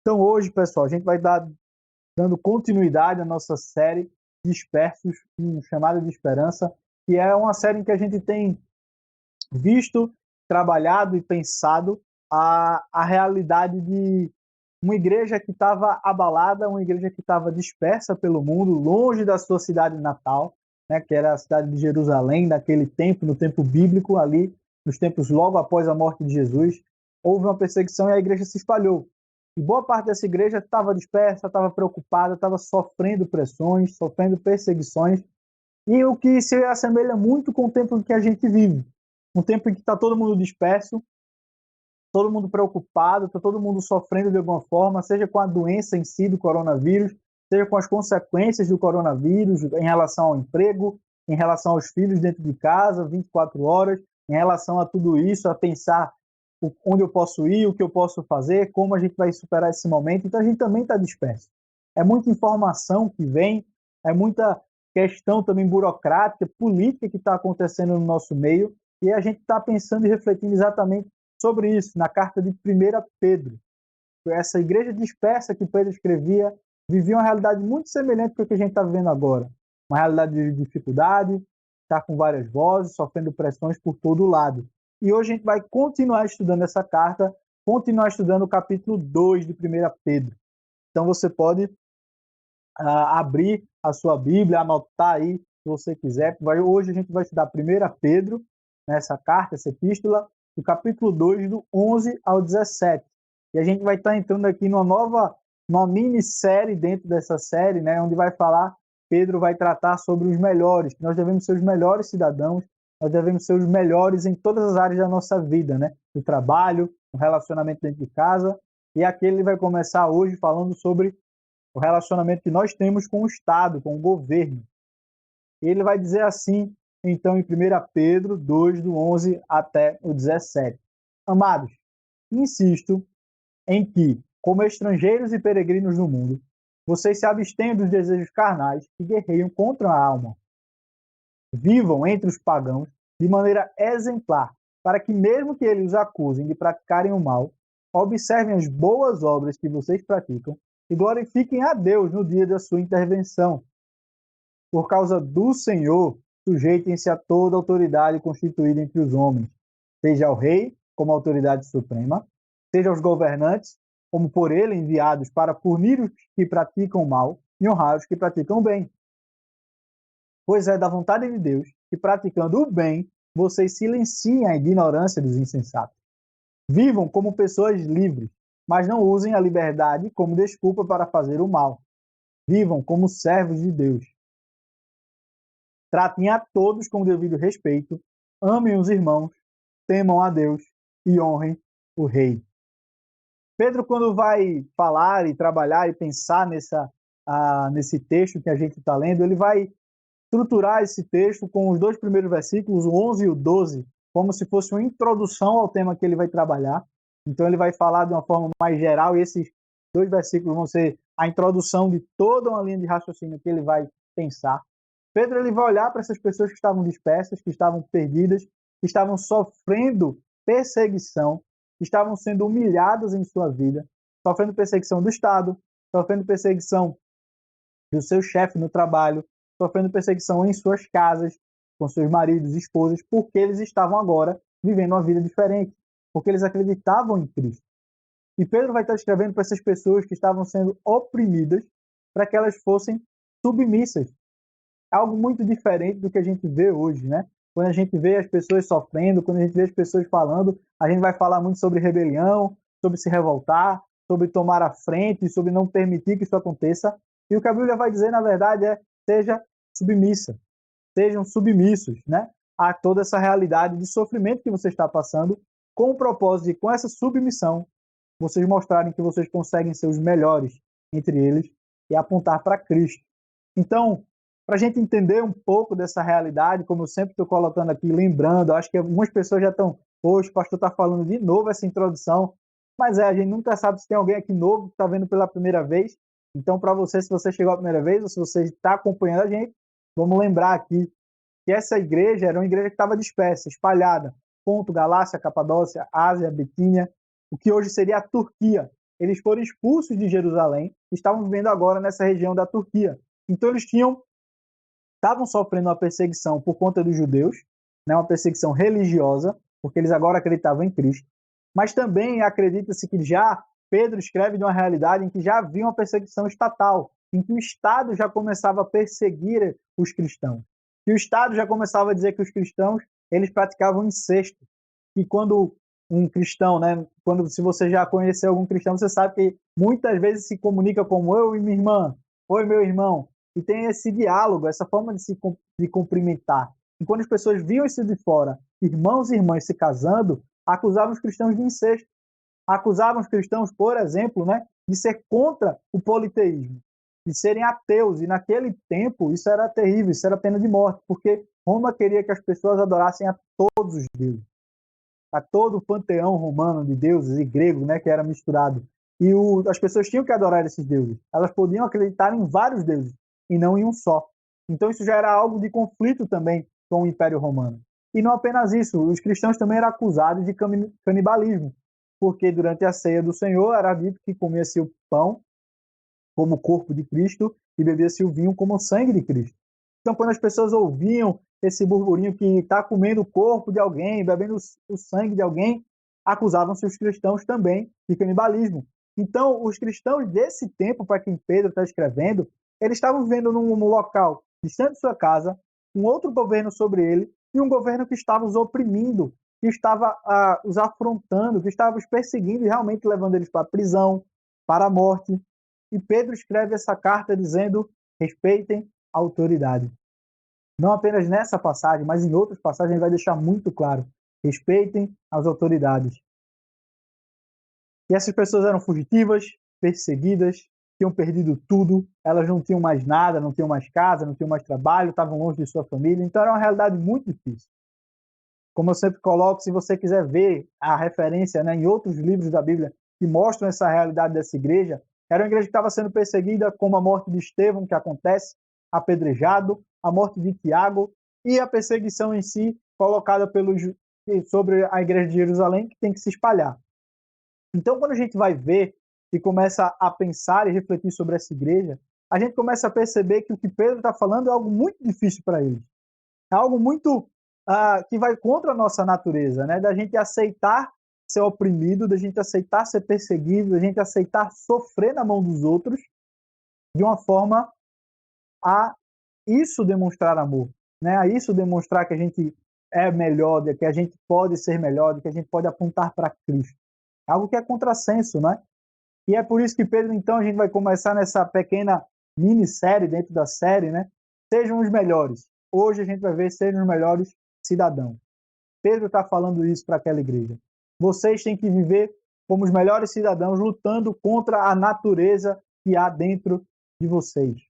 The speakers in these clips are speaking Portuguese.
Então hoje, pessoal, a gente vai dando continuidade à nossa série Dispersos, um chamado de esperança, que é uma série em que a gente tem visto, trabalhado e pensado a realidade de uma igreja que estava abalada, uma igreja que estava dispersa pelo mundo, longe da sua cidade natal, né, que era a cidade de Jerusalém, naquele tempo, no tempo bíblico, ali, nos tempos logo após a morte de Jesus, houve uma perseguição e a igreja se espalhou. E boa parte dessa igreja estava dispersa, estava preocupada, estava sofrendo pressões, sofrendo perseguições, e o que se assemelha muito com o tempo em que a gente vive. Um tempo em que está todo mundo disperso, todo mundo preocupado, está todo mundo sofrendo de alguma forma, seja com a doença em si do coronavírus, seja com as consequências do coronavírus em relação ao emprego, em relação aos filhos dentro de casa, 24 horas, em relação a tudo isso, a pensar onde eu posso ir, o que eu posso fazer, como a gente vai superar esse momento. Então a gente também está disperso. É muita informação que vem, é muita questão também burocrática, política que está acontecendo no nosso meio, e a gente está pensando e refletindo exatamente sobre isso na carta de 1 Pedro. Essa igreja dispersa que Pedro escrevia vivia uma realidade muito semelhante com o que a gente está vivendo agora. Uma realidade de dificuldade, está com várias vozes, sofrendo pressões por todo lado. E hoje a gente vai continuar estudando essa carta, continuar estudando o capítulo 2 de 1 Pedro. Então você pode abrir a sua Bíblia, anotar aí, se você quiser. Hoje a gente vai estudar 1 Pedro, nessa carta, essa epístola, do capítulo 2, do 11 ao 17. E a gente vai estar entrando aqui numa minissérie dentro dessa série, né, onde vai falar, Pedro vai tratar sobre os melhores, que nós devemos ser os melhores cidadãos, nós devemos ser os melhores em todas as áreas da nossa vida, né, no trabalho, no relacionamento dentro de casa. E aqui ele vai começar hoje falando sobre o relacionamento que nós temos com o Estado, com o governo. Ele vai dizer assim, então, em 1 Pedro 2, do 11 até o 17. Amados, insisto em que, como estrangeiros e peregrinos no mundo, vocês se abstenham dos desejos carnais que guerreiam contra a alma. Vivam entre os pagãos de maneira exemplar, para que, mesmo que eles os acusem de praticarem o mal, observem as boas obras que vocês praticam e glorifiquem a Deus no dia da sua intervenção. Por causa do Senhor, sujeitem-se a toda autoridade constituída entre os homens, seja ao rei, como autoridade suprema, seja aos governantes, como por ele enviados para punir os que praticam o mal e honrar os que praticam o bem. Pois é da vontade de Deus que, praticando o bem, vocês silenciem a ignorância dos insensatos. Vivam como pessoas livres, mas não usem a liberdade como desculpa para fazer o mal. Vivam como servos de Deus. Tratem a todos com o devido respeito, amem os irmãos, temam a Deus e honrem o rei. Pedro, quando vai falar e trabalhar e pensar nesse texto que a gente está lendo, ele vai estruturar esse texto com os dois primeiros versículos, o 11 e o 12, como se fosse uma introdução ao tema que ele vai trabalhar. Então ele vai falar de uma forma mais geral e esses dois versículos vão ser a introdução de toda uma linha de raciocínio que ele vai pensar. Pedro ele vai olhar para essas pessoas que estavam dispersas, que estavam perdidas, que estavam sofrendo perseguição, que estavam sendo humilhadas em sua vida, sofrendo perseguição do Estado, sofrendo perseguição do seu chefe no trabalho, sofrendo perseguição em suas casas, com seus maridos e esposas, porque eles estavam agora vivendo uma vida diferente, porque eles acreditavam em Cristo. E Pedro vai estar escrevendo para essas pessoas que estavam sendo oprimidas, para que elas fossem submissas. Algo muito diferente do que a gente vê hoje, né? Quando a gente vê as pessoas sofrendo, quando a gente vê as pessoas falando, a gente vai falar muito sobre rebelião, sobre se revoltar, sobre tomar a frente, sobre não permitir que isso aconteça. E o que a Bíblia vai dizer, na verdade, é seja submissa, sejam submissos, né, a toda essa realidade de sofrimento que você está passando, com o propósito de, com essa submissão, vocês mostrarem que vocês conseguem ser os melhores entre eles e apontar para Cristo. Então, para a gente entender um pouco dessa realidade, como eu sempre estou colocando aqui, lembrando, acho que algumas pessoas já estão, poxa, o pastor está falando de novo essa introdução, mas a gente nunca sabe se tem alguém aqui novo que está vendo pela primeira vez. Então, para você, se você chegou a primeira vez, ou se você está acompanhando a gente, vamos lembrar aqui que essa igreja era uma igreja que estava dispersa, espalhada, Ponto, Galácia, Capadócia, Ásia, Bitínia, o que hoje seria a Turquia. eles foram expulsos de Jerusalém, estavam vivendo agora nessa região da Turquia. Então eles estavam sofrendo uma perseguição por conta dos judeus, né, uma perseguição religiosa, porque eles agora acreditavam em Cristo. Mas também acredita-se que já Pedro escreve de uma realidade em que já havia uma perseguição estatal, em que o Estado já começava a perseguir os cristãos. E o Estado já começava a dizer que os cristãos eles praticavam incesto. E quando um cristão, né, se você já conheceu algum cristão, você sabe que muitas vezes se comunica como eu e minha irmã, oi meu irmão, e tem esse diálogo, essa forma de cumprimentar. E quando as pessoas viam isso de fora, irmãos e irmãs se casando, acusavam os cristãos de incesto. Acusavam os cristãos, por exemplo, né, de ser contra o politeísmo, de serem ateus. E naquele tempo isso era terrível, isso era pena de morte, porque Roma queria que as pessoas adorassem a todos os deuses, a todo o panteão romano de deuses e grego, né, que era misturado. E as pessoas tinham que adorar esses deuses. Elas podiam acreditar em vários deuses e não em um só. Então isso já era algo de conflito também com o Império Romano. E não apenas isso, os cristãos também eram acusados de canibalismo, porque durante a ceia do Senhor era dito que comia-se o pão como o corpo de Cristo e bebia-se o vinho como o sangue de Cristo. Então, quando as pessoas ouviam esse burburinho que está comendo o corpo de alguém, bebendo o sangue de alguém, acusavam-se os cristãos também de canibalismo. Então, os cristãos desse tempo, para quem Pedro está escrevendo, eles estavam vivendo num local distante de sua casa, um outro governo sobre ele, e um governo que estava os oprimindo, que estava os afrontando, que estava os perseguindo e realmente levando eles para a prisão, para a morte. E Pedro escreve essa carta dizendo: respeitem a autoridade. Não apenas nessa passagem, mas em outras passagens ele vai deixar muito claro: respeitem as autoridades. E essas pessoas eram fugitivas, perseguidas, tinham perdido tudo, elas não tinham mais nada, não tinham mais casa, não tinham mais trabalho, estavam longe de sua família, então era uma realidade muito difícil. Como eu sempre coloco, se você quiser ver a referência, né, em outros livros da Bíblia que mostram essa realidade dessa igreja, era uma igreja que estava sendo perseguida, como a morte de Estevão, que acontece, apedrejado, a morte de Tiago e a perseguição em si colocada sobre a igreja de Jerusalém, que tem que se espalhar. Então, quando a gente vai ver e começa a pensar e refletir sobre essa igreja, a gente começa a perceber que o que Pedro está falando é algo muito difícil para eles. É algo muito que vai contra a nossa natureza, né? Da gente aceitar ser oprimido, da gente aceitar ser perseguido, da gente aceitar sofrer na mão dos outros, de uma forma a isso demonstrar amor, né? A isso demonstrar que a gente é melhor, de que a gente pode ser melhor, de que a gente pode apontar para Cristo. É algo que é contrassenso, né? E é por isso que Pedro, então, a gente vai começar nessa pequena minissérie dentro da série, né? Sejam os melhores. Hoje a gente vai ver sejam os melhores cidadãos. Pedro está falando isso para aquela igreja. Vocês têm que viver como os melhores cidadãos, lutando contra a natureza que há dentro de vocês.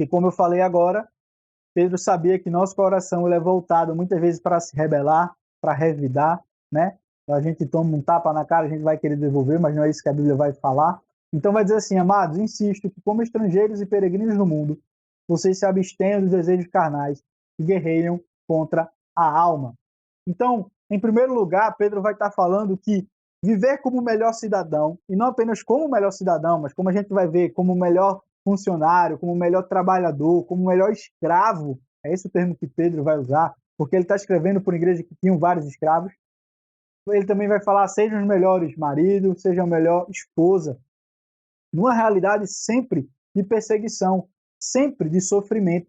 E como eu falei agora, Pedro sabia que nosso coração ele é voltado muitas vezes para se rebelar, para revidar, né? A gente toma um tapa na cara, a gente vai querer devolver, mas não é isso que a Bíblia vai falar. Então vai dizer assim: amados, insisto que como estrangeiros e peregrinos no mundo, vocês se abstenham dos desejos carnais e guerreiam contra a alma. Então, em primeiro lugar, Pedro vai estar falando que viver como o melhor cidadão, e não apenas como o melhor cidadão, mas como a gente vai ver, como o melhor funcionário, como o melhor trabalhador, como o melhor escravo, é esse o termo que Pedro vai usar, porque ele está escrevendo por uma igreja que tinha vários escravos. Ele também vai falar: sejam os melhores maridos, sejam a melhor esposa. Numa realidade sempre de perseguição, sempre de sofrimento.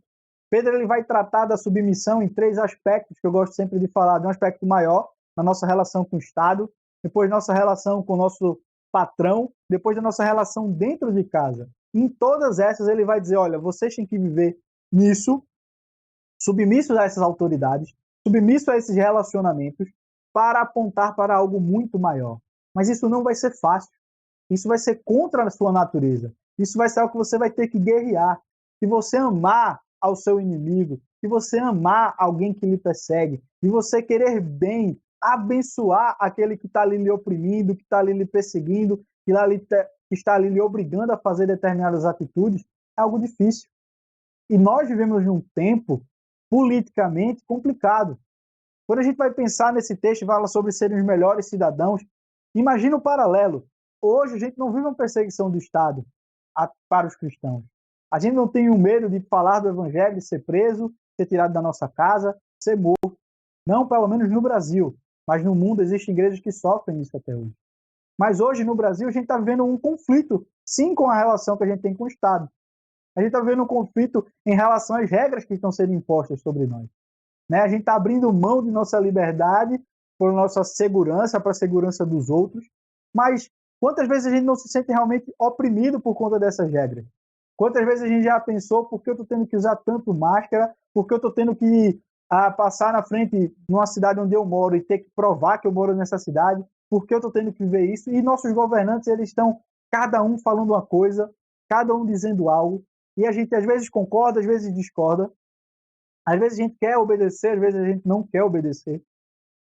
Pedro ele vai tratar da submissão em 3 aspectos que eu gosto sempre de falar: de um aspecto maior, na nossa relação com o Estado, depois nossa relação com o nosso patrão, depois da nossa relação dentro de casa. Em todas essas ele vai dizer: olha, vocês têm que viver nisso, submissos a essas autoridades, submissos a esses relacionamentos, para apontar para algo muito maior. Mas isso não vai ser fácil. Isso vai ser contra a sua natureza. Isso vai ser algo que você vai ter que guerrear. Se você amar ao seu inimigo, se você amar alguém que lhe persegue, e você querer bem, abençoar aquele que está ali lhe oprimindo, que está ali lhe perseguindo, que está ali lhe obrigando a fazer determinadas atitudes, é algo difícil. E nós vivemos num tempo politicamente complicado. Quando a gente vai pensar nesse texto e fala sobre serem os melhores cidadãos, imagina o paralelo. hoje a gente não vive uma perseguição do Estado para os cristãos. A gente não tem o medo de falar do evangelho, de ser preso, ser tirado da nossa casa, ser morto. Não, pelo menos no Brasil. Mas no mundo existem igrejas que sofrem isso até hoje. Mas hoje no Brasil a gente está vivendo um conflito, sim, com a relação que a gente tem com o Estado. A gente está vivendo um conflito em relação às regras que estão sendo impostas sobre nós. Né? A gente está abrindo mão de nossa liberdade por nossa segurança, para a segurança dos outros. Mas quantas vezes a gente não se sente realmente oprimido por conta dessas regras? Quantas vezes a gente já pensou por que eu estou tendo que usar tanto máscara, por que eu estou tendo que passar na frente numa cidade onde eu moro e ter que provar que eu moro nessa cidade, por que eu estou tendo que ver isso? E nossos governantes, eles estão cada um falando uma coisa, cada um dizendo algo, e a gente às vezes concorda, às vezes discorda, às vezes a gente quer obedecer, às vezes a gente não quer obedecer.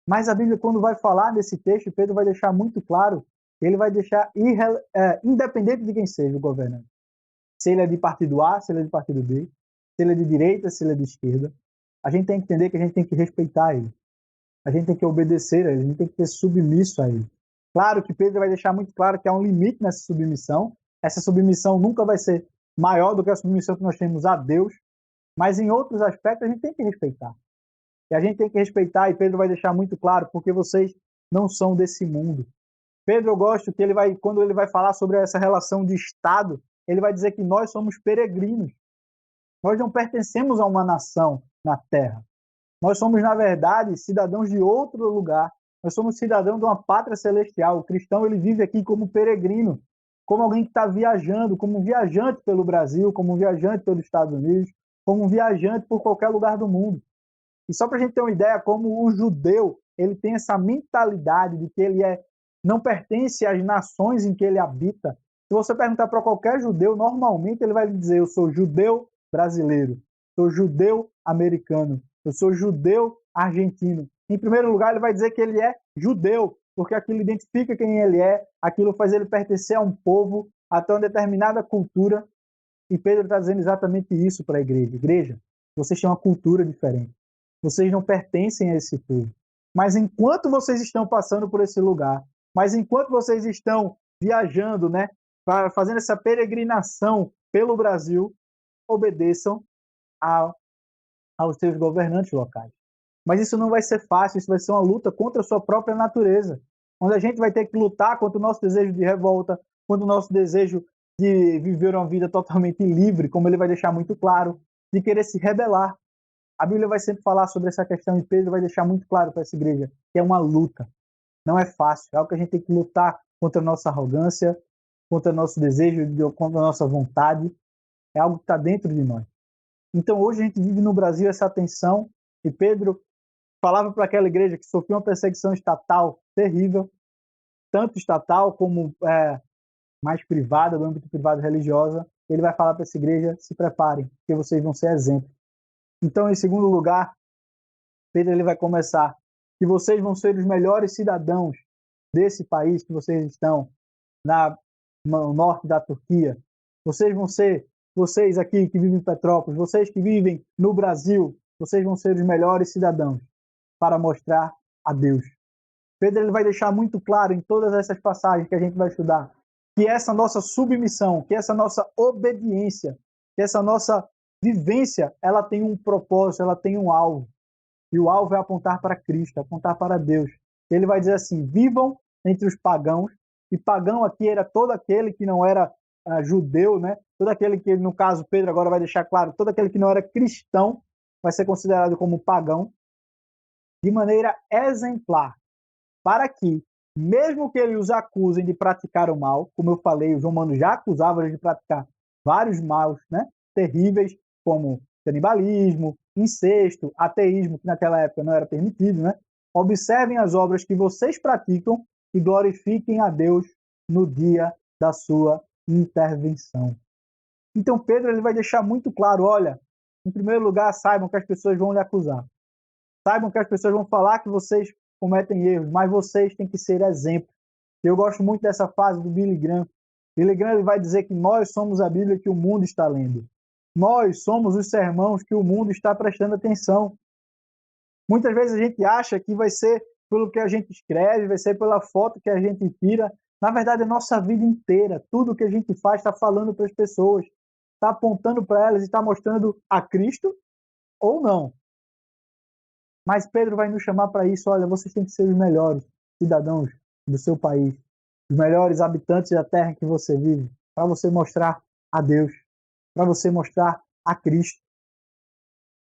Mas a Bíblia, quando vai falar nesse texto, Pedro vai deixar muito claro, ele vai deixar independente de quem seja o governante. Se ele é de partido A, se ele é de partido B, se ele é de direita, se ele é de esquerda, a gente tem que entender que a gente tem que respeitar ele. A gente tem que obedecer a ele, a gente tem que ser submisso a ele. Claro que Pedro vai deixar muito claro que há um limite nessa submissão. Essa submissão nunca vai ser maior do que a submissão que nós temos a Deus, mas em outros aspectos a gente tem que respeitar. E a gente tem que respeitar, e Pedro vai deixar muito claro, porque vocês não são desse mundo. Pedro, eu gosto que quando ele vai falar sobre essa relação de Estado, ele vai dizer que nós somos peregrinos. Nós não pertencemos a uma nação na terra. Nós somos, na verdade, cidadãos de outro lugar. Nós somos cidadãos de uma pátria celestial. O cristão, ele vive aqui como peregrino, como alguém que está viajando, como um viajante pelo Brasil, como um viajante pelos Estados Unidos, como um viajante por qualquer lugar do mundo. E só para a gente ter uma ideia, como o judeu, ele tem essa mentalidade de que ele não pertence às nações em que ele habita. Se você perguntar para qualquer judeu, normalmente ele vai lhe dizer: eu sou judeu brasileiro, sou judeu americano, eu sou judeu argentino. Em primeiro lugar, ele vai dizer que ele é judeu, porque aquilo identifica quem ele é, aquilo faz ele pertencer a um povo, até uma determinada cultura. E Pedro está dizendo exatamente isso para a igreja. Igreja, vocês têm uma cultura diferente. Vocês não pertencem a esse povo. Mas enquanto vocês estão passando por esse lugar, mas enquanto vocês estão viajando, né, fazendo essa peregrinação pelo Brasil, obedeçam aos seus governantes locais. Mas isso não vai ser fácil, isso vai ser uma luta contra a sua própria natureza, onde a gente vai ter que lutar contra o nosso desejo de revolta, contra o nosso desejo de viver uma vida totalmente livre, como ele vai deixar muito claro, de querer se rebelar. A Bíblia vai sempre falar sobre essa questão e Pedro vai deixar muito claro para essa igreja que é uma luta. Não é fácil, é algo que a gente tem que lutar contra a nossa arrogância, contra o nosso desejo, contra a nossa vontade. É algo que está dentro de nós. Então hoje a gente vive no Brasil essa tensão e Pedro falava para aquela igreja que sofreu uma perseguição estatal terrível, tanto estatal como mais privada, do âmbito privado religiosa. Ele vai falar para essa igreja: se preparem, porque vocês vão ser exemplo. Então, em segundo lugar, Pedro ele vai começar que vocês vão ser os melhores cidadãos desse país que vocês estão no norte da Turquia. Vocês vão ser, vocês aqui que vivem em Petrópolis, vocês que vivem no Brasil, vocês vão ser os melhores cidadãos para mostrar a Deus. Pedro ele vai deixar muito claro em todas essas passagens que a gente vai estudar que essa nossa submissão, que essa nossa obediência, que essa nossa vivência, ela tem um propósito, ela tem um alvo. E o alvo é apontar para Cristo, apontar para Deus. Ele vai dizer assim: vivam entre os pagãos. E pagão aqui era todo aquele que não era judeu, né? Todo aquele que, no caso, Pedro agora vai deixar claro, todo aquele que não era cristão vai ser considerado como pagão, de maneira exemplar, para que, mesmo que eles os acusem de praticar o mal, como eu falei, os romanos já acusavam eles de praticar vários maus, né, terríveis, como canibalismo, incesto, ateísmo, que naquela época não era permitido, né? Observem as obras que vocês praticam e glorifiquem a Deus no dia da sua intervenção. Então Pedro ele vai deixar muito claro: olha, em primeiro lugar, saibam que as pessoas vão lhe acusar. Saibam que as pessoas vão falar que vocês cometem erros, mas vocês têm que ser exemplo. Eu gosto muito dessa fase do Billy Graham. Billy Graham ele vai dizer que nós somos a Bíblia que o mundo está lendo. Nós somos os sermãos que o mundo está prestando atenção. Muitas vezes a gente acha que vai ser pelo que a gente escreve, vai ser pela foto que a gente tira, Na verdade, a nossa vida inteira, tudo que a gente faz está falando para as pessoas, está apontando para elas e está mostrando a Cristo ou não. Mas Pedro vai nos chamar para isso. Olha, vocês têm que ser os melhores cidadãos do seu país, os melhores habitantes da terra que você vive, para você mostrar a Deus, para você mostrar a Cristo.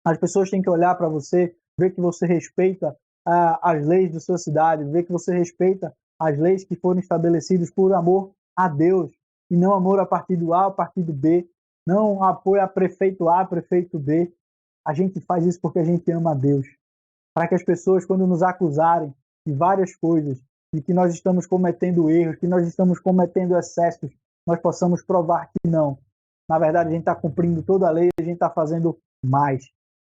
As pessoas têm que olhar para você, ver que você respeita as leis da sua cidade, ver que você respeita as leis que foram estabelecidas por amor a Deus, e não amor a partido A, a partido B, não apoio a prefeito A, prefeito B. A gente faz isso porque a gente ama a Deus. Para que as pessoas, quando nos acusarem de várias coisas, de que nós estamos cometendo erros, que nós estamos cometendo excessos, nós possamos provar que não. Na verdade, a gente está cumprindo toda a lei, a gente está fazendo mais.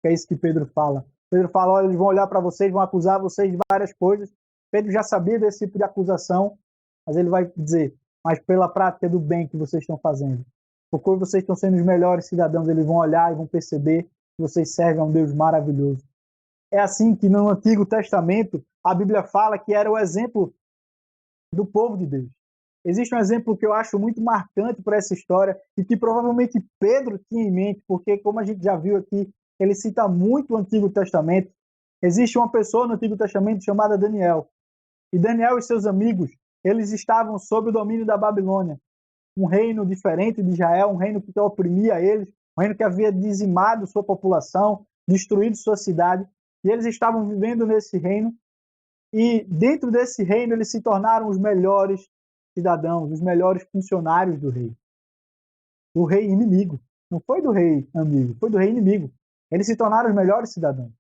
É isso que Pedro fala. Pedro fala, olha, eles vão olhar para vocês, vão acusar vocês de várias coisas. Pedro já sabia desse tipo de acusação, mas ele vai dizer, mas pela prática do bem que vocês estão fazendo, porque vocês estão sendo os melhores cidadãos, eles vão olhar e vão perceber que vocês servem a um Deus maravilhoso. É assim que no Antigo Testamento a Bíblia fala que era o exemplo do povo de Deus. Existe um exemplo que eu acho muito marcante para essa história e que provavelmente Pedro tinha em mente, porque como a gente já viu aqui, ele cita muito o Antigo Testamento. Existe uma pessoa no Antigo Testamento chamada Daniel. E Daniel e seus amigos, eles estavam sob o domínio da Babilônia, um reino diferente de Israel, um reino que oprimia eles, um reino que havia dizimado sua população, destruído sua cidade, e eles estavam vivendo nesse reino, e dentro desse reino eles se tornaram os melhores cidadãos, os melhores funcionários do rei. Do rei inimigo. Não foi do rei amigo, foi do rei inimigo. Eles se tornaram os melhores cidadãos.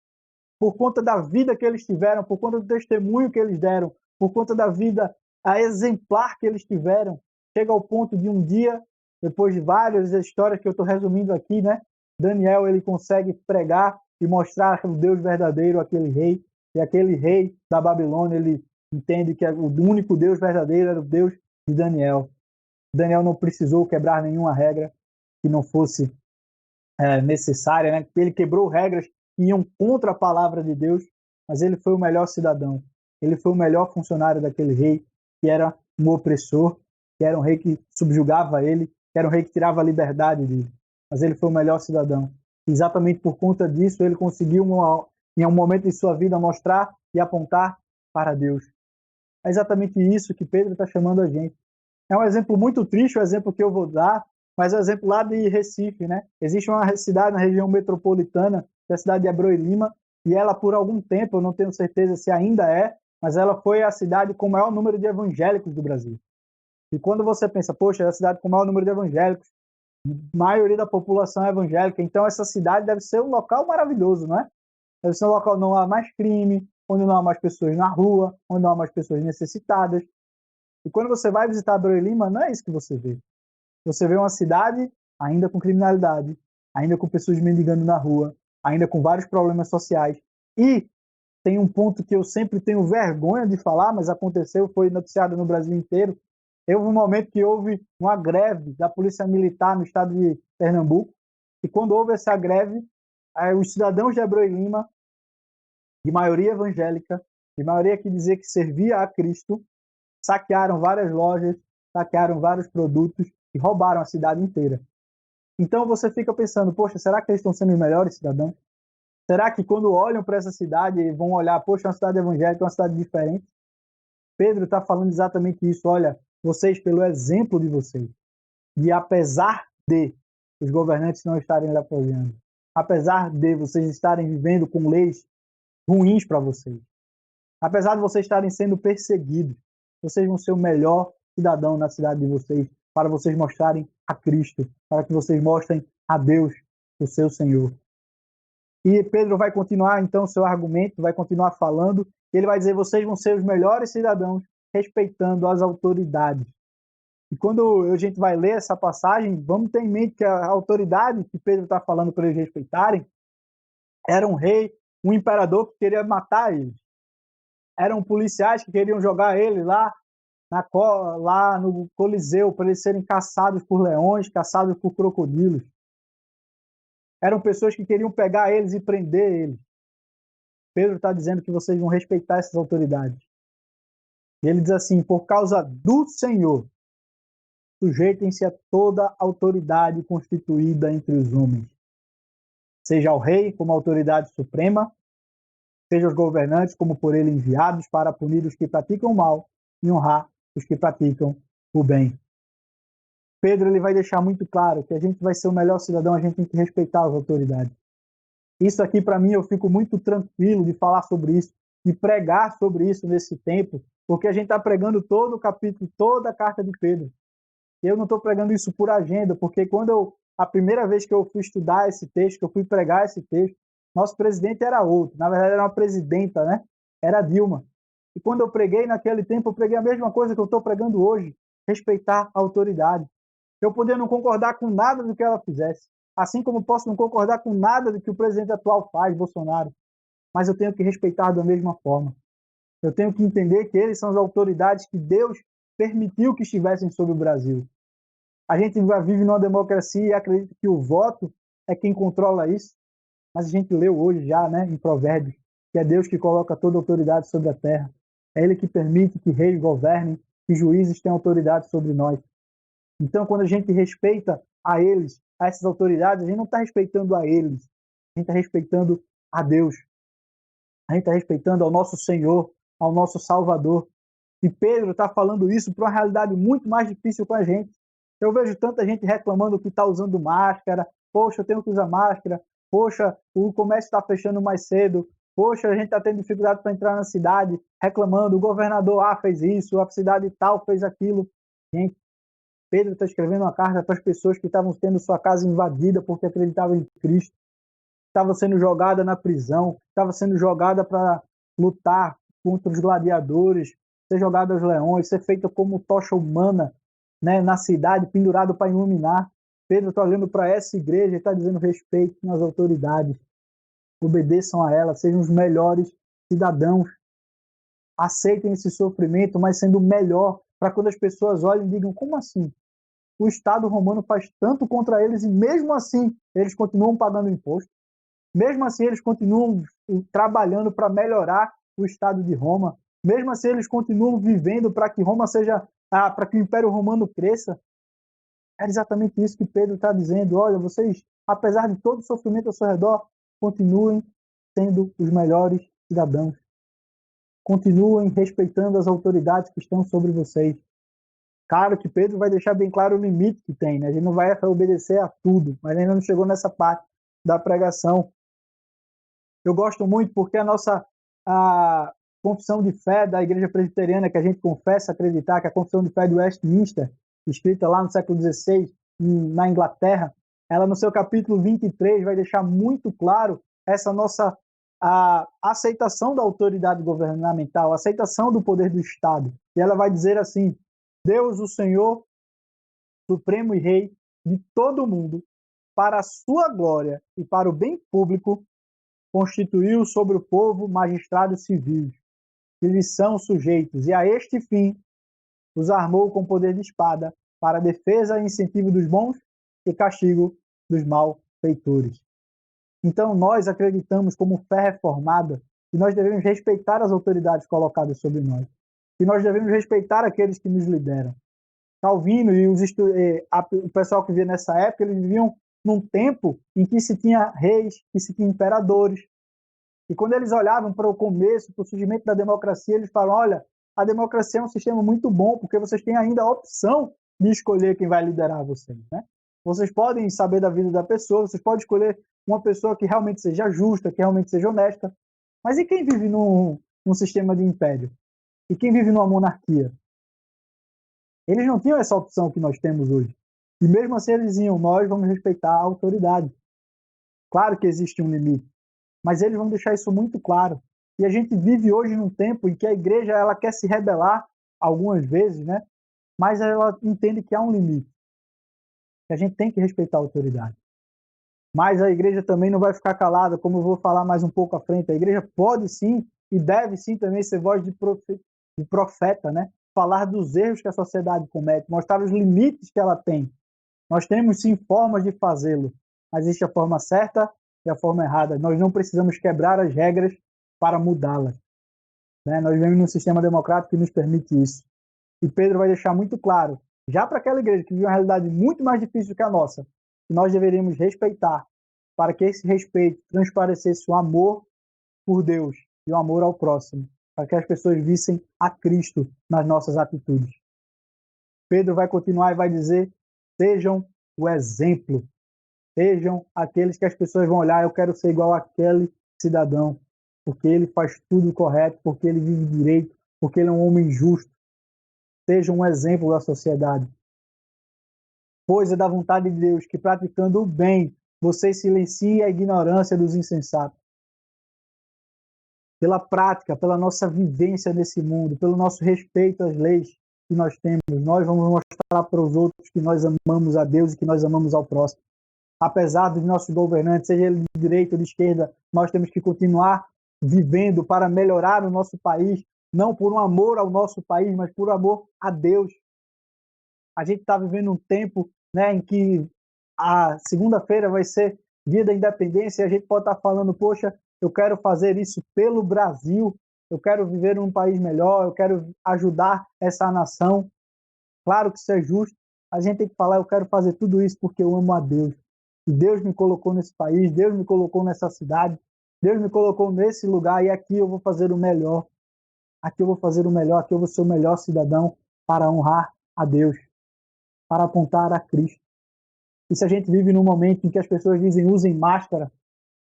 Por conta da vida que eles tiveram, por conta do testemunho que eles deram, por conta da vida exemplar que eles tiveram, chega ao ponto de um dia, depois de várias histórias que eu estou resumindo aqui, né? Daniel ele consegue pregar e mostrar o Deus verdadeiro àquele rei, e aquele rei da Babilônia ele entende que o único Deus verdadeiro era o Deus de Daniel. Daniel não precisou quebrar nenhuma regra que não fosse necessária, né? Ele quebrou regras que iam contra a palavra de Deus, mas ele foi o melhor cidadão. Ele foi o melhor funcionário daquele rei, que era um opressor, que era um rei que subjugava ele, que era um rei que tirava a liberdade dele. Mas ele foi o melhor cidadão. Exatamente por conta disso, ele conseguiu, em um momento de sua vida, mostrar e apontar para Deus. É exatamente isso que Pedro está chamando a gente. É um exemplo muito triste, o exemplo que eu vou dar, mas é um exemplo lá de Recife, né? Existe uma cidade na região metropolitana, que é a cidade de Abreu e Lima, e ela, por algum tempo, eu não tenho certeza se ainda é, mas ela foi a cidade com o maior número de evangélicos do Brasil. E quando você pensa, poxa, é a cidade com o maior número de evangélicos, a maioria da população é evangélica, então essa cidade deve ser um local maravilhoso, não é? Deve ser um local onde não há mais crime, onde não há mais pessoas na rua, onde não há mais pessoas necessitadas. E quando você vai visitar Abreu e Lima, não é isso que você vê. Você vê uma cidade ainda com criminalidade, ainda com pessoas mendigando na rua, ainda com vários problemas sociais. E tem um ponto que eu sempre tenho vergonha de falar, mas aconteceu, foi noticiado no Brasil inteiro. Houve um momento que houve uma greve da Polícia Militar no estado de Pernambuco, e quando houve essa greve, os cidadãos de Abreu e Lima, de maioria evangélica, de maioria que dizia que servia a Cristo, saquearam várias lojas, saquearam vários produtos e roubaram a cidade inteira. Então você fica pensando, poxa, será que eles estão sendo os melhores cidadãos? Será que quando olham para essa cidade vão olhar, poxa, uma cidade evangélica, uma cidade diferente? Pedro está falando exatamente isso. Olha, vocês, pelo exemplo de vocês, e apesar de os governantes não estarem lhe apoiando, apesar de vocês estarem vivendo com leis ruins para vocês, apesar de vocês estarem sendo perseguidos, vocês vão ser o melhor cidadão na cidade de vocês, para vocês mostrarem a Cristo, para que vocês mostrem a Deus, o seu Senhor. E Pedro vai continuar, então, seu argumento, vai continuar falando, e ele vai dizer, vocês vão ser os melhores cidadãos, respeitando as autoridades. E quando a gente vai ler essa passagem, vamos ter em mente que a autoridade que Pedro está falando para eles respeitarem era um rei, um imperador que queria matar eles. Eram policiais que queriam jogar ele lá no Coliseu para eles serem caçados por leões, caçados por crocodilos. Eram pessoas que queriam pegar eles e prender eles. Pedro está dizendo que vocês vão respeitar essas autoridades. E ele diz assim: por causa do Senhor, sujeitem-se a toda autoridade constituída entre os homens, seja o rei como autoridade suprema, seja os governantes como por ele enviados para punir os que praticam o mal e honrar os que praticam o bem. Pedro ele vai deixar muito claro que a gente vai ser o melhor cidadão, a gente tem que respeitar as autoridades. Isso aqui, para mim, eu fico muito tranquilo de falar sobre isso, de pregar sobre isso nesse tempo, porque a gente está pregando todo o capítulo, toda a carta de Pedro. Eu não estou pregando isso por agenda, porque a primeira vez que eu fui estudar esse texto, que eu fui pregar esse texto, nosso presidente era outro, na verdade era uma presidenta, né? Era Dilma. E quando eu preguei naquele tempo, eu preguei a mesma coisa que eu estou pregando hoje, respeitar a autoridade. Eu podia não concordar com nada do que ela fizesse, assim como posso não concordar com nada do que o presidente atual faz, Bolsonaro, mas eu tenho que respeitar da mesma forma. Eu tenho que entender que eles são as autoridades que Deus permitiu que estivessem sobre o Brasil. A gente vive numa democracia e acredita que o voto é quem controla isso, mas a gente leu hoje já, né, em Provérbios, que é Deus que coloca toda autoridade sobre a terra. É Ele que permite que reis governem, que juízes tenham autoridade sobre nós. Então, quando a gente respeita a eles, a essas autoridades, a gente não está respeitando a eles, a gente está respeitando a Deus. A gente está respeitando ao nosso Senhor, ao nosso Salvador. E Pedro está falando isso para uma realidade muito mais difícil com a gente. Eu vejo tanta gente reclamando que está usando máscara. Poxa, eu tenho que usar máscara. Poxa, o comércio está fechando mais cedo. Poxa, a gente está tendo dificuldade para entrar na cidade, reclamando. O governador fez isso, a cidade tal fez aquilo. Gente, Pedro está escrevendo uma carta para as pessoas que estavam tendo sua casa invadida porque acreditavam em Cristo. Estava sendo jogada na prisão, estava sendo jogada para lutar contra os gladiadores, ser jogada aos leões, ser feita como tocha humana, né, na cidade, pendurado para iluminar. Pedro está olhando para essa igreja e está dizendo: respeitem as autoridades, obedeçam a elas, sejam os melhores cidadãos, aceitem esse sofrimento, mas sendo o melhor, para quando as pessoas olhem e digam: como assim? O Estado romano faz tanto contra eles e mesmo assim eles continuam pagando imposto? Mesmo assim, eles continuam trabalhando para melhorar o Estado de Roma. Mesmo assim, eles continuam vivendo para que Roma seja, para que o Império Romano cresça. É exatamente isso que Pedro está dizendo. Olha, vocês, apesar de todo o sofrimento ao seu redor, continuem sendo os melhores cidadãos. Continuem respeitando as autoridades que estão sobre vocês. Claro que Pedro vai deixar bem claro o limite que tem, né? A gente não vai obedecer a tudo, mas ainda não chegou nessa parte da pregação. Eu gosto muito porque a confissão de fé da Igreja Presbiteriana, que a gente confessa acreditar, que é a confissão de fé de Westminster, escrita lá no século XVI, na Inglaterra, ela no seu capítulo 23 vai deixar muito claro essa nossa aceitação da autoridade governamental, a aceitação do poder do Estado. E ela vai dizer assim: Deus, o Senhor, Supremo e Rei de todo o mundo, para a sua glória e para o bem público, constituiu sobre o povo magistrados civis, que lhes são sujeitos, e a este fim os armou com poder de espada, para a defesa e incentivo dos bons e castigo dos malfeitores. Então, nós acreditamos, como fé reformada, que nós devemos respeitar as autoridades colocadas sobre nós, que nós devemos respeitar aqueles que nos lideram. Calvino e o pessoal que vivia nessa época, eles viviam num tempo em que se tinha reis, que se tinha imperadores. E quando eles olhavam para o começo, para o surgimento da democracia, eles falam: olha, a democracia é um sistema muito bom, porque vocês têm ainda a opção de escolher quem vai liderar vocês, né? Vocês podem saber da vida da pessoa, vocês podem escolher uma pessoa que realmente seja justa, que realmente seja honesta. Mas e quem vive num sistema de império? E quem vive numa monarquia? Eles não tinham essa opção que nós temos hoje. E mesmo assim eles diziam: nós vamos respeitar a autoridade. Claro que existe um limite, mas eles vão deixar isso muito claro. E a gente vive hoje num tempo em que a igreja ela quer se rebelar algumas vezes, né? Mas ela entende que há um limite, que a gente tem que respeitar a autoridade. Mas a igreja também não vai ficar calada, como eu vou falar mais um pouco à frente. A igreja pode sim e deve sim também ser voz de profeta, né? Falar dos erros que a sociedade comete, mostrar os limites que ela tem. Nós temos sim formas de fazê-lo, mas existe a forma certa e a forma errada. Nós não precisamos quebrar as regras para mudá-las. né? Nós vivemos num sistema democrático que nos permite isso. E Pedro vai deixar muito claro, já para aquela igreja que vive uma realidade muito mais difícil que a nossa, que nós deveríamos respeitar, para que esse respeito transparecesse o amor por Deus e o amor ao próximo, para que as pessoas vissem a Cristo nas nossas atitudes. Pedro vai continuar e vai dizer: sejam o exemplo, sejam aqueles que as pessoas vão olhar, eu quero ser igual àquele cidadão, porque ele faz tudo correto, porque ele vive direito, porque ele é um homem justo. Sejam um exemplo da sociedade. Pois é da vontade de Deus que, praticando o bem, você silencie a ignorância dos insensatos. Pela prática, pela nossa vivência nesse mundo, pelo nosso respeito às leis que nós temos, nós vamos mostrar para os outros que nós amamos a Deus e que nós amamos ao próximo. Apesar dos nossos governantes, seja ele de direita ou de esquerda, nós temos que continuar vivendo para melhorar o nosso país, não por um amor ao nosso país, mas por amor a Deus. A gente está vivendo um tempo, né, em que a segunda-feira vai ser dia da independência e a gente pode estar falando, poxa, eu quero fazer isso pelo Brasil, eu quero viver num país melhor, eu quero ajudar essa nação. Claro que isso é justo. A gente tem que falar, eu quero fazer tudo isso porque eu amo a Deus. E Deus me colocou nesse país, Deus me colocou nessa cidade, Deus me colocou nesse lugar e aqui eu vou fazer o melhor. Aqui eu vou fazer o melhor, aqui eu vou ser o melhor cidadão para honrar a Deus, para apontar a Cristo. E se a gente vive num momento em que as pessoas dizem usem máscara,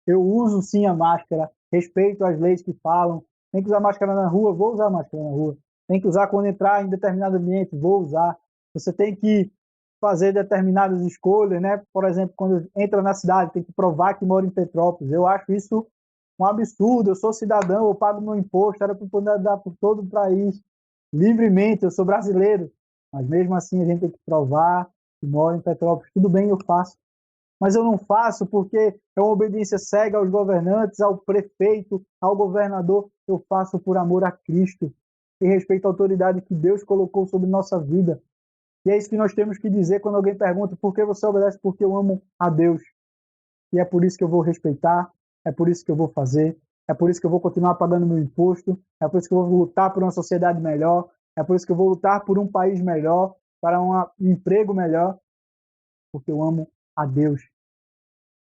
eu uso sim a máscara, respeito as leis que falam, tem que usar máscara na rua, vou usar máscara na rua. Tem que usar quando entrar em determinado ambiente, vou usar. Você tem que fazer determinadas escolhas, né? Por exemplo, quando entra na cidade, tem que provar que mora em Petrópolis. Eu acho isso um absurdo. Eu sou cidadão, eu pago meu imposto, era para poder andar por todo o país livremente, eu sou brasileiro. Mas mesmo assim a gente tem que provar que mora em Petrópolis. Tudo bem, eu faço. Mas eu não faço porque é uma obediência cega aos governantes, ao prefeito, ao governador. Eu faço por amor a Cristo e respeito à autoridade que Deus colocou sobre nossa vida. E é isso que nós temos que dizer quando alguém pergunta por que você obedece, porque eu amo a Deus. E é por isso que eu vou respeitar, é por isso que eu vou fazer, é por isso que eu vou continuar pagando meu imposto, é por isso que eu vou lutar por uma sociedade melhor, é por isso que eu vou lutar por um país melhor, para um emprego melhor, porque eu amo a Deus.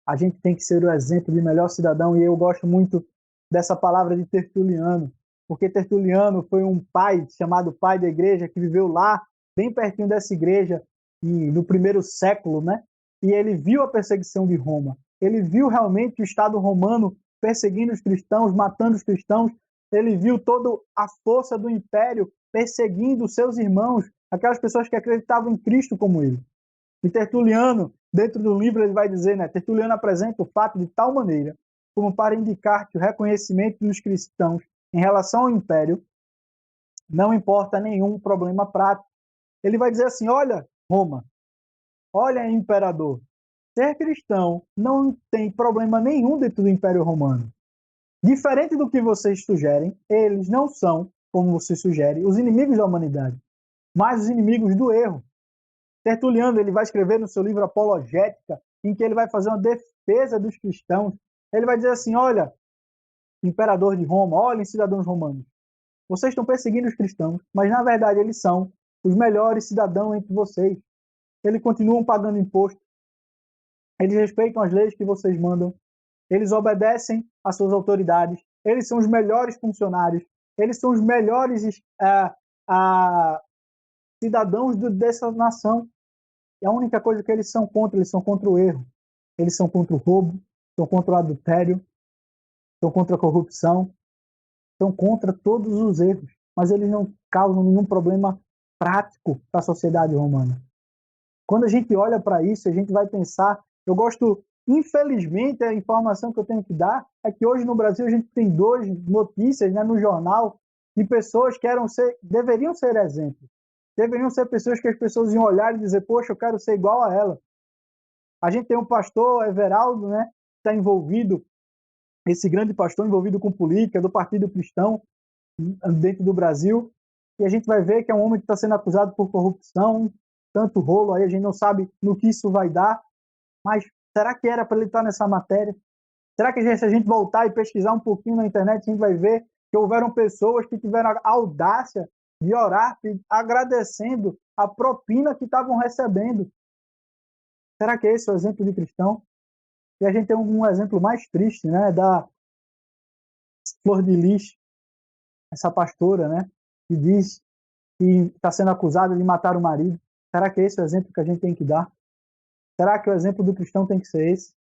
A gente tem que ser o exemplo de melhor cidadão, e eu gosto muito dessa palavra de Tertuliano, porque Tertuliano foi um pai, chamado pai da igreja, que viveu lá, bem pertinho dessa igreja, no primeiro século, né? E ele viu a perseguição de Roma. Ele viu realmente o Estado romano perseguindo os cristãos, matando os cristãos. Ele viu toda a força do império perseguindo os seus irmãos, aquelas pessoas que acreditavam em Cristo como ele. E Tertuliano, dentro do livro, ele vai dizer, né? Tertuliano apresenta o fato de tal maneira como para indicar que o reconhecimento dos cristãos em relação ao império não importa nenhum problema prático. Ele vai dizer assim, olha, Roma, olha, imperador, ser cristão não tem problema nenhum dentro do Império Romano. Diferente do que vocês sugerem, eles não são, como você sugere, os inimigos da humanidade, mas os inimigos do erro. Tertuliano, ele vai escrever no seu livro Apologética, em que ele vai fazer uma defesa dos cristãos. Ele vai dizer assim, olha, imperador de Roma, olhem, cidadãos romanos, vocês estão perseguindo os cristãos, mas na verdade eles são os melhores cidadãos entre vocês. Eles continuam pagando imposto, eles respeitam as leis que vocês mandam, eles obedecem às suas autoridades, eles são os melhores funcionários, eles são os melhores cidadãos dessa nação. E a única coisa que eles são contra o erro, eles são contra o roubo, são contra o adultério, são contra a corrupção, são contra todos os erros, mas eles não causam nenhum problema prático para a sociedade romana. Quando a gente olha para isso, a gente vai pensar, eu gosto, infelizmente, a informação que eu tenho que dar é que hoje no Brasil a gente tem 2 notícias, né, no jornal de pessoas que deveriam ser exemplos. Deveriam ser pessoas que as pessoas iam olhar e dizer, poxa, eu quero ser igual a ela. A gente tem um pastor, Everaldo, né, que está envolvido, esse grande pastor envolvido com política, do Partido Cristão, dentro do Brasil, e a gente vai ver que é um homem que está sendo acusado por corrupção, tanto rolo aí, a gente não sabe no que isso vai dar, mas será que era para ele estar nessa matéria? Será que se a gente voltar e pesquisar um pouquinho na internet, a gente vai ver que que houveram pessoas que tiveram a audácia de orar agradecendo a propina que estavam recebendo. Será que esse é o exemplo de cristão? E a gente tem um exemplo mais triste, né, da Flor de Lis, essa pastora, né, que diz que está sendo acusada de matar o marido. Será que esse é o exemplo que a gente tem que dar? Será que o exemplo do cristão tem que ser esse?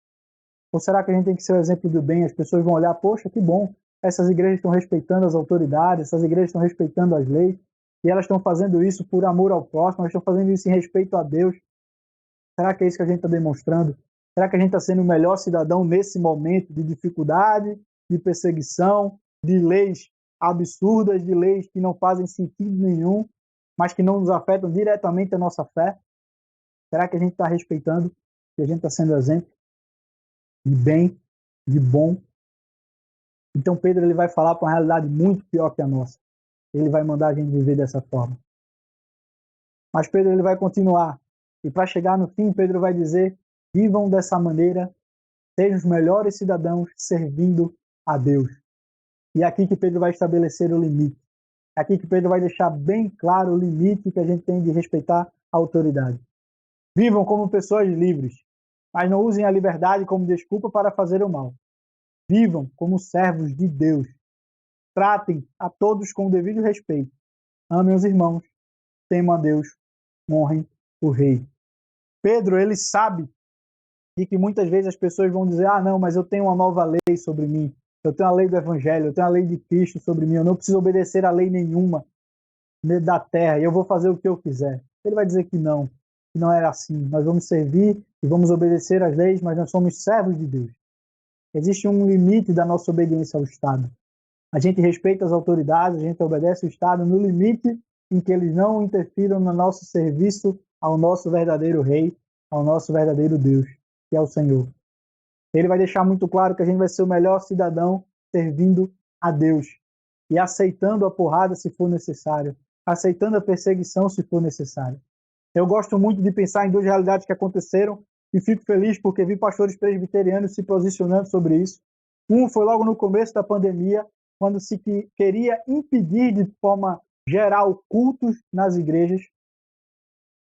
Ou será que a gente tem que ser o exemplo do bem? As pessoas vão olhar, poxa, que bom, essas igrejas estão respeitando as autoridades, essas igrejas estão respeitando as leis, e elas estão fazendo isso por amor ao próximo, elas estão fazendo isso em respeito a Deus. Será que é isso que a gente está demonstrando? Será que a gente está sendo o melhor cidadão nesse momento de dificuldade, de perseguição, de leis absurdas, de leis que não fazem sentido nenhum, mas que não nos afetam diretamente a nossa fé? Será que a gente está respeitando? Que a gente está sendo exemplo de bem, de bom? Então Pedro ele vai falar para uma realidade muito pior que a nossa. Ele vai mandar a gente viver dessa forma. Mas Pedro ele vai continuar. E para chegar no fim, Pedro vai dizer: vivam dessa maneira, sejam os melhores cidadãos servindo a Deus. E é aqui que Pedro vai estabelecer o limite. É aqui que Pedro vai deixar bem claro o limite que a gente tem de respeitar a autoridade. Vivam como pessoas livres, mas não usem a liberdade como desculpa para fazer o mal. Vivam como servos de Deus. Tratem a todos com o devido respeito. Amem os irmãos, temam a Deus, honrem o rei. Pedro, ele sabe de que muitas vezes as pessoas vão dizer: ah, não, mas eu tenho uma nova lei sobre mim, eu tenho a lei do evangelho, eu tenho a lei de Cristo sobre mim, eu não preciso obedecer a lei nenhuma da terra, e eu vou fazer o que eu quiser. Ele vai dizer que não é assim. Nós vamos servir e vamos obedecer às leis, mas nós somos servos de Deus. Existe um limite da nossa obediência ao Estado. A gente respeita as autoridades, a gente obedece o Estado no limite em que eles não interfiram no nosso serviço ao nosso verdadeiro Rei, ao nosso verdadeiro Deus, que é o Senhor. Ele vai deixar muito claro que a gente vai ser o melhor cidadão servindo a Deus e aceitando a porrada se for necessário, aceitando a perseguição se for necessário. Eu gosto muito de pensar em duas realidades que aconteceram e fico feliz porque vi pastores presbiterianos se posicionando sobre isso. Um foi logo no começo da pandemia, quando se queria impedir de forma geral cultos nas igrejas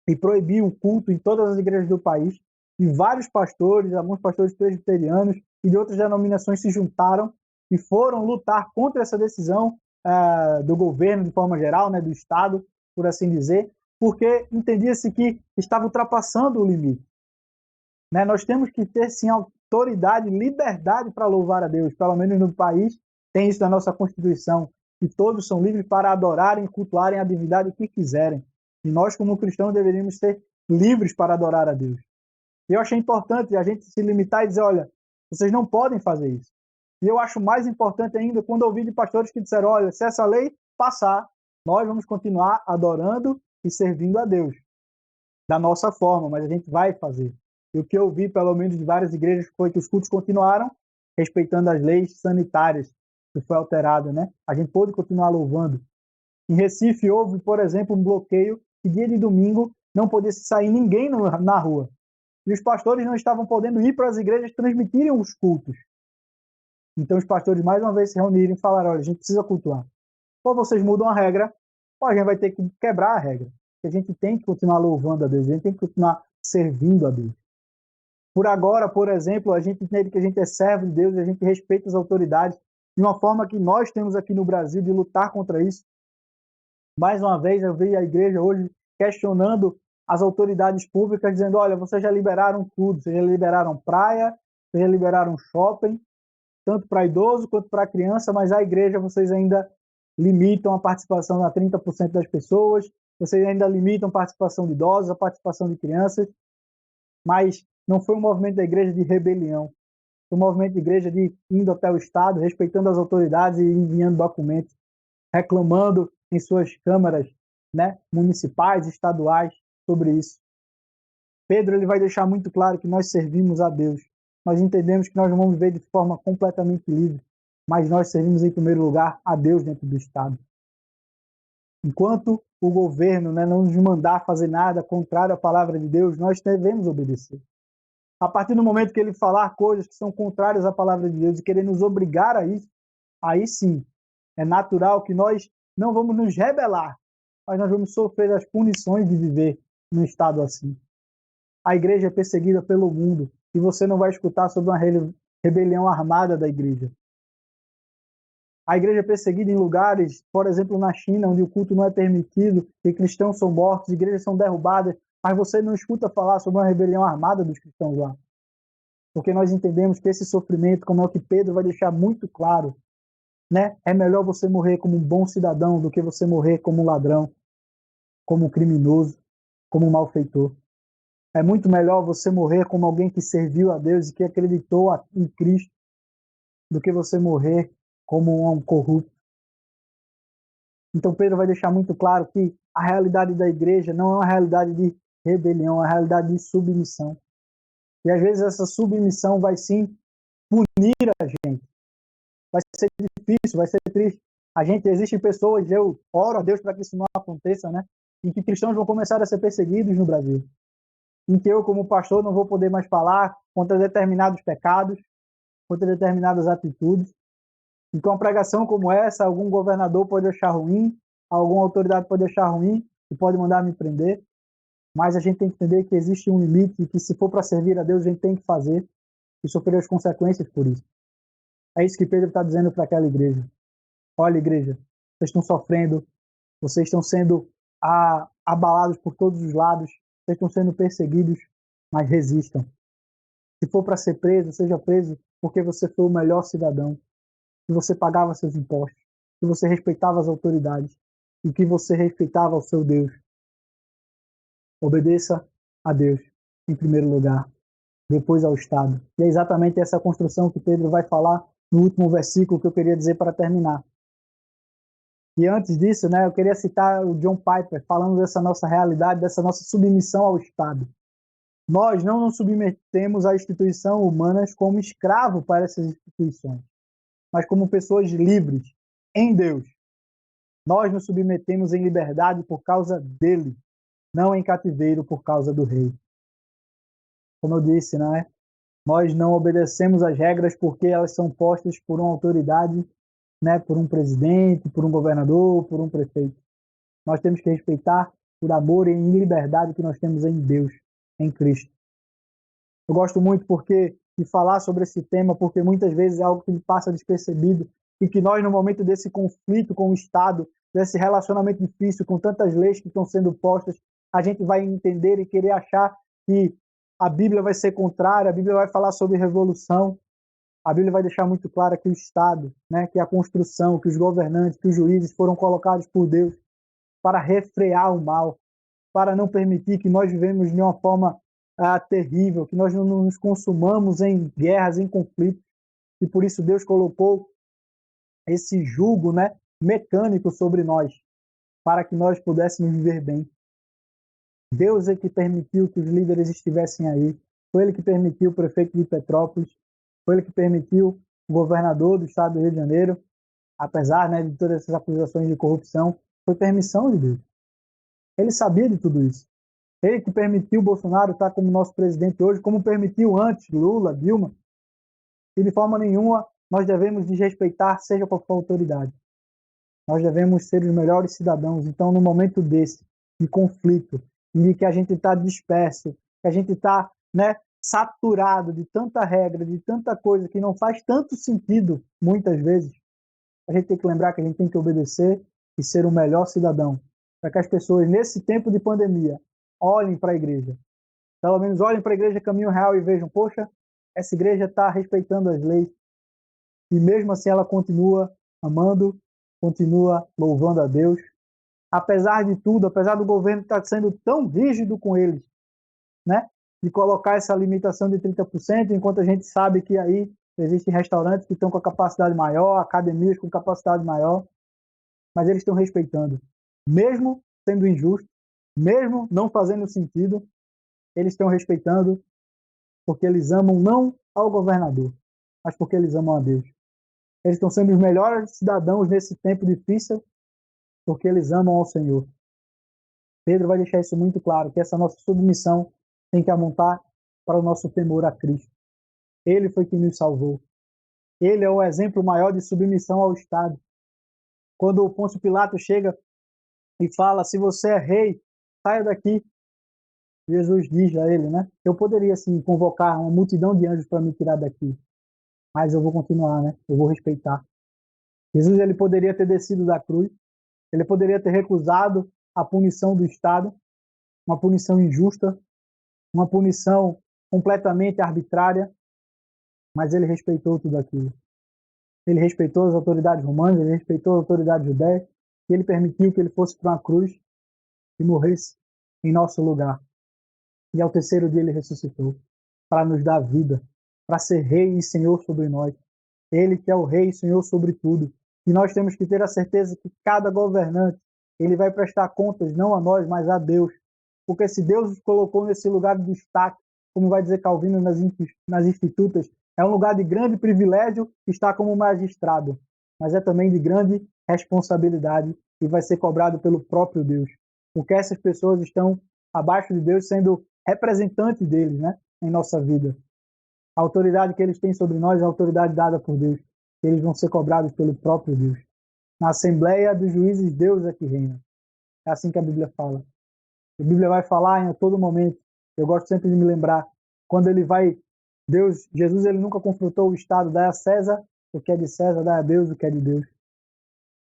e proibir o culto em todas as igrejas do país. E vários pastores, alguns pastores presbiterianos e de outras denominações se juntaram e foram lutar contra essa decisão do governo de forma geral, né, do Estado, por assim dizer, porque entendia-se que estava ultrapassando o limite. Né? Nós temos que ter, sim, autoridade, liberdade para louvar a Deus. Pelo menos no país tem isso na nossa Constituição, que todos são livres para adorarem e cultuarem a divindade que quiserem. E nós, como cristãos, deveríamos ser livres para adorar a Deus. E eu achei importante a gente se limitar e dizer: olha, vocês não podem fazer isso. E eu acho mais importante ainda quando eu ouvi de pastores que disseram: olha, se essa lei passar, nós vamos continuar adorando e servindo a Deus da nossa forma, mas a gente vai fazer. E o que eu vi, pelo menos de várias igrejas, foi que os cultos continuaram respeitando as leis sanitárias que foi alterada, né? A gente pôde continuar louvando. Em Recife houve, por exemplo, um bloqueio que dia de domingo não podia sair ninguém na rua. E os pastores não estavam podendo ir para as igrejas transmitirem os cultos. Então os pastores mais uma vez se reuniram e falaram: olha, a gente precisa cultuar. Ou vocês mudam a regra, ou a gente vai ter que quebrar a regra. A gente tem que continuar louvando a Deus, a gente tem que continuar servindo a Deus. Por agora, por exemplo, a gente entende que a gente é servo de Deus e a gente respeita as autoridades de uma forma que nós temos aqui no Brasil de lutar contra isso. Mais uma vez, eu vi a igreja hoje questionando as autoridades públicas, dizendo: olha, vocês já liberaram tudo, vocês já liberaram praia, vocês já liberaram shopping, tanto para idoso quanto para criança, mas a igreja vocês ainda limitam a participação a 30% das pessoas, vocês ainda limitam a participação de idosos, a participação de crianças, mas não foi um movimento da igreja de rebelião, foi um movimento da igreja de indo até o Estado, respeitando as autoridades e enviando documentos, reclamando em suas câmaras, né, municipais, estaduais, sobre isso. Pedro ele vai deixar muito claro que nós servimos a Deus. Nós entendemos que nós não vamos viver de forma completamente livre, mas nós servimos em primeiro lugar a Deus dentro do Estado. Enquanto o governo, né, não nos mandar fazer nada contrário à palavra de Deus, nós devemos obedecer. A partir do momento que ele falar coisas que são contrárias à palavra de Deus e querer nos obrigar a isso, aí sim, É natural que nós não vamos nos rebelar, mas nós vamos sofrer as punições de viver num estado assim. A igreja é perseguida pelo mundo e você não vai escutar sobre uma rebelião armada da igreja. A igreja é perseguida em lugares, por exemplo, na China, onde o culto não é permitido e cristãos são mortos, igrejas são derrubadas, mas você não escuta falar sobre uma rebelião armada dos cristãos lá. Porque nós entendemos que esse sofrimento, como é o que Pedro vai deixar muito claro, né? É melhor você morrer como um bom cidadão do que você morrer como um ladrão, como um criminoso, como um malfeitor. É muito melhor você morrer como alguém que serviu a Deus e que acreditou em Cristo do que você morrer como um corrupto. Então Pedro vai deixar muito claro que a realidade da igreja não é uma realidade de rebelião, é uma realidade de submissão. E às vezes essa submissão vai sim punir a gente. Vai ser difícil, vai ser triste. Existem pessoas, eu oro a Deus para que isso não aconteça, né? Em que cristãos vão começar a ser perseguidos no Brasil. Em que eu, como pastor, não vou poder mais falar contra determinados pecados, contra determinadas atitudes. Então, uma pregação como essa, algum governador pode achar ruim, alguma autoridade pode achar ruim e pode mandar me prender, mas a gente tem que entender que existe um limite e que se for para servir a Deus, a gente tem que fazer e sofrer as consequências por isso. É isso que Pedro está dizendo para aquela igreja. Olha, igreja, vocês estão sofrendo, vocês estão sendo abalados por todos os lados, vocês estão sendo perseguidos, mas resistam. Se for para ser preso, seja preso porque você foi o melhor cidadão, que você pagava seus impostos, que você respeitava as autoridades e que você respeitava o seu Deus. Obedeça a Deus em primeiro lugar, depois ao Estado. E é exatamente essa construção que Pedro vai falar no último versículo que eu queria dizer para terminar. E antes disso, né, eu queria citar o John Piper falando dessa nossa realidade, dessa nossa submissão ao Estado. Nós não nos submetemos a instituições humanas como escravo para essas instituições, mas como pessoas livres em Deus. Nós nos submetemos em liberdade por causa dele, não em cativeiro por causa do rei. Como eu disse, né? Nós não obedecemos às regras porque elas são postas por uma autoridade, né? Por um presidente, por um governador, por um prefeito. Nós temos que respeitar por amor e em liberdade que nós temos em Deus, em Cristo. Eu gosto muito de falar sobre esse tema, porque muitas vezes é algo que passa despercebido e que nós, no momento desse conflito com o Estado, desse relacionamento difícil, com tantas leis que estão sendo postas, a gente vai entender e querer achar que a Bíblia vai ser contrária, a Bíblia vai falar sobre revolução, a Bíblia vai deixar muito claro que o Estado, né, que a construção, que os governantes, que os juízes foram colocados por Deus para refrear o mal, para não permitir que nós vivemos de uma forma terrível, que nós não nos consumamos em guerras, em conflitos, e por isso Deus colocou esse jugo, né, mecânico sobre nós, para que nós pudéssemos viver bem. Deus é que permitiu que os líderes estivessem aí, foi Ele que permitiu o prefeito de Petrópolis, foi Ele que permitiu o governador do estado do Rio de Janeiro, apesar, né, de todas essas acusações de corrupção, foi permissão de Deus. Ele sabia de tudo isso. Ele que permitiu o Bolsonaro estar como nosso presidente hoje, como permitiu antes Lula, Dilma. E de forma nenhuma nós devemos desrespeitar, seja qual for a autoridade. Nós devemos ser os melhores cidadãos. Então, no momento desse, de conflito, em que a gente está disperso, que a gente está, né, saturado de tanta regra, de tanta coisa que não faz tanto sentido, muitas vezes, a gente tem que lembrar que a gente tem que obedecer e ser o melhor cidadão. Para que as pessoas, nesse tempo de pandemia, olhem para a igreja. Pelo menos olhem para a igreja Caminho Real e vejam, poxa, essa igreja está respeitando as leis. E mesmo assim ela continua amando, continua louvando a Deus. Apesar de tudo, apesar do governo estar sendo tão rígido com eles, né? De colocar essa limitação de 30%, enquanto a gente sabe que aí existem restaurantes que estão com a capacidade maior, academias com capacidade maior, mas eles estão respeitando. Mesmo sendo injusto, mesmo não fazendo sentido, eles estão respeitando porque eles amam não ao governador, mas porque eles amam a Deus. Eles estão sendo os melhores cidadãos nesse tempo difícil porque eles amam ao Senhor. Pedro vai deixar isso muito claro, que essa nossa submissão tem que amontar para o nosso temor a Cristo. Ele foi quem nos salvou. Ele é o exemplo maior de submissão ao Estado. Quando o Pôncio Pilatos chega e fala, se você é rei, saia daqui. Jesus diz a ele, né? Eu poderia, sim, convocar uma multidão de anjos para me tirar daqui, mas eu vou continuar, né? Eu vou respeitar. Jesus, ele poderia ter descido da cruz, ele poderia ter recusado a punição do Estado, uma punição injusta, uma punição completamente arbitrária, mas ele respeitou tudo aquilo. Ele respeitou as autoridades romanas, ele respeitou as autoridades judaias, e ele permitiu que ele fosse para uma cruz e morresse em nosso lugar. E ao terceiro dia ele ressuscitou para nos dar vida, para ser rei e senhor sobre nós. Ele que é o rei e senhor sobre tudo. E nós temos que ter a certeza que cada governante, ele vai prestar contas não a nós, mas a Deus. Porque se Deus os colocou nesse lugar de destaque, como vai dizer Calvino nas Institutas, é um lugar de grande privilégio estar como magistrado, mas é também de grande responsabilidade e vai ser cobrado pelo próprio Deus. Porque essas pessoas estão abaixo de Deus sendo representantes deles, né, em nossa vida. A autoridade que eles têm sobre nós é a autoridade dada por Deus. Eles vão ser cobrados pelo próprio Deus. Na Assembleia dos Juízes, Deus é que reina. É assim que a Bíblia fala. A Bíblia vai falar em todo momento. Eu gosto sempre de me lembrar. Quando ele vai... Jesus, ele nunca confrontou o Estado. Dá a César o que é de César, dá a Deus o que é de Deus.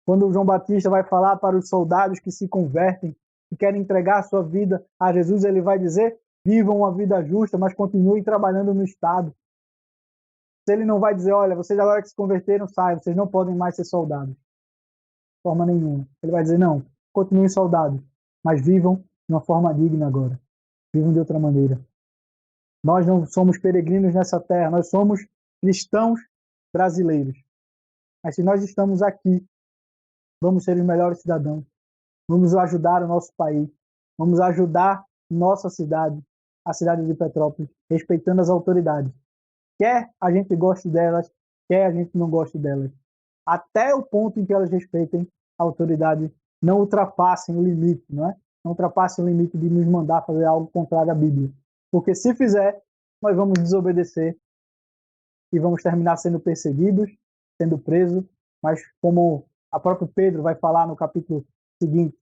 Quando o João Batista vai falar para os soldados que se convertem e querem entregar a sua vida a Jesus, ele vai dizer: vivam uma vida justa, mas continuem trabalhando no Estado. Se ele não vai dizer: olha, vocês agora que se converteram, saiam, vocês não podem mais ser soldados. De forma nenhuma. Ele vai dizer: não, continuem soldados, mas vivam de uma forma digna agora. Vivam de outra maneira. Nós não somos peregrinos nessa terra, nós somos cristãos brasileiros. Mas se nós estamos aqui, vamos ser os melhores cidadãos. Vamos ajudar o nosso país. Vamos ajudar nossa cidade, a cidade de Petrópolis, respeitando as autoridades. Quer a gente goste delas, quer a gente não goste delas. Até o ponto em que elas respeitem a autoridade, não ultrapassem o limite, não é? Não ultrapassem o limite de nos mandar fazer algo contrário à Bíblia. Porque se fizer, nós vamos desobedecer e vamos terminar sendo perseguidos, sendo presos, mas como a própria Pedro vai falar no capítulo seguinte,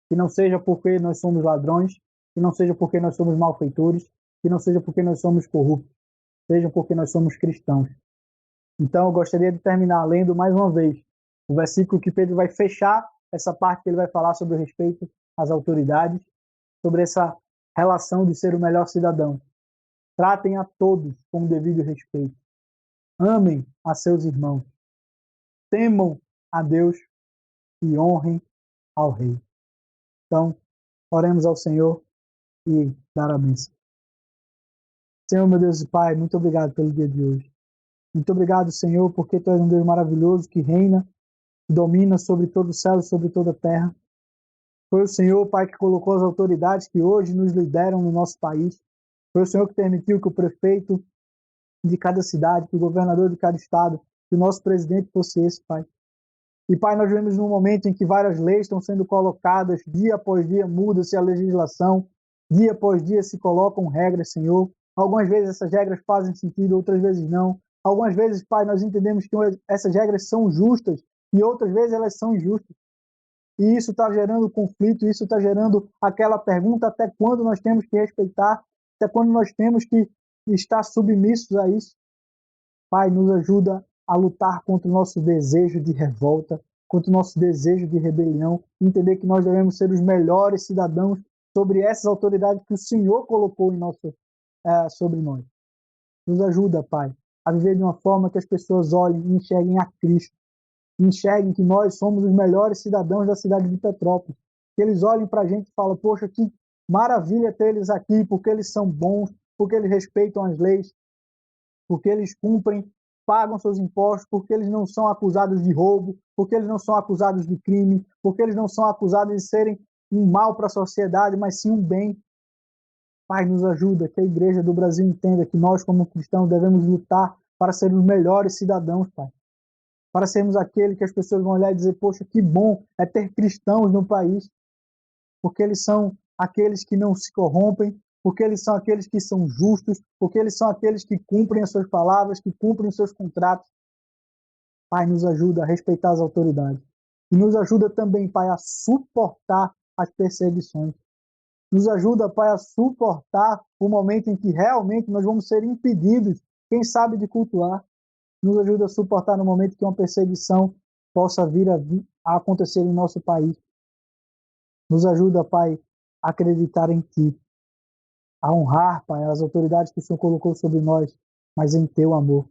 que não seja porque nós somos ladrões, que não seja porque nós somos malfeitores, que não seja porque nós somos corruptos, seja porque nós somos cristãos. Então eu gostaria de terminar lendo mais uma vez o versículo que Pedro vai fechar essa parte que ele vai falar sobre o respeito às autoridades, sobre essa relação de ser o melhor cidadão. Tratem a todos com o devido respeito. Amem a seus irmãos. Temam a Deus e honrem ao Rei. Então, oremos ao Senhor e dar a bênção. Senhor, meu Deus e Pai, muito obrigado pelo dia de hoje. Muito obrigado, Senhor, porque Tu és um Deus maravilhoso que reina, que domina sobre todo o céu e sobre toda a terra. Foi o Senhor, Pai, que colocou as autoridades que hoje nos lideram no nosso país. Foi o Senhor que permitiu que o prefeito de cada cidade, que o governador de cada estado, que o nosso presidente fosse esse, Pai. E, Pai, nós vivemos num momento em que várias leis estão sendo colocadas, dia após dia muda-se a legislação, dia após dia se colocam regras, Senhor. Algumas vezes essas regras fazem sentido, outras vezes não. Algumas vezes, Pai, nós entendemos que essas regras são justas e outras vezes elas são injustas. E isso está gerando conflito, isso está gerando aquela pergunta: até quando nós temos que respeitar, até quando nós temos que estar submissos a isso? Pai, nos ajuda a lutar contra o nosso desejo de revolta, contra o nosso desejo de rebelião, entender que nós devemos ser os melhores cidadãos sobre essas autoridades que o Senhor colocou sobre nós. Nos ajuda, Pai, a viver de uma forma que as pessoas olhem e enxerguem a Cristo, enxerguem que nós somos os melhores cidadãos da cidade de Petrópolis, que eles olhem para a gente e falem: poxa, que maravilha ter eles aqui, porque eles são bons, porque eles respeitam as leis, porque eles cumprem, pagam seus impostos, porque eles não são acusados de roubo, porque eles não são acusados de crime, porque eles não são acusados de serem um mal para a sociedade, mas sim um bem. Pai, nos ajuda, que a Igreja do Brasil entenda que nós, como cristãos, devemos lutar para ser os melhores cidadãos, Pai. Para sermos aquele que as pessoas vão olhar e dizer: poxa, que bom é ter cristãos no país, porque eles são aqueles que não se corrompem, porque eles são aqueles que são justos, porque eles são aqueles que cumprem as suas palavras, que cumprem os seus contratos. Pai, nos ajuda a respeitar as autoridades. E nos ajuda também, Pai, a suportar as perseguições. Nos ajuda, Pai, a suportar o momento em que realmente nós vamos ser impedidos, quem sabe, de cultuar. Nos ajuda a suportar no momento que uma perseguição possa vir a acontecer em nosso país. Nos ajuda, Pai, a acreditar em Ti, a honrar, Pai, as autoridades que o Senhor colocou sobre nós, mas em Teu amor,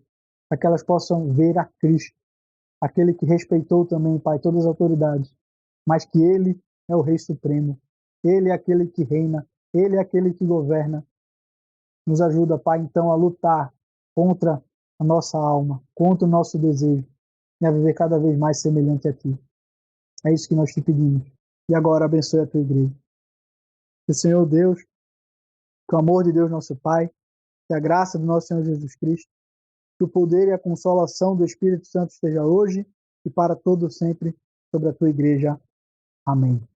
para que elas possam ver a Cristo, aquele que respeitou também, Pai, todas as autoridades, mas que Ele é o Rei Supremo, Ele é aquele que reina, Ele é aquele que governa. Nos ajuda, Pai, então, a lutar contra a nossa alma, contra o nosso desejo, e a viver cada vez mais semelhante a Ti. É isso que nós te pedimos. E agora abençoe a Tua igreja. Que o Senhor Deus, que o amor de Deus nosso Pai, que a graça do nosso Senhor Jesus Cristo, que o poder e a consolação do Espírito Santo esteja hoje e para todo sempre sobre a Tua igreja. Amém.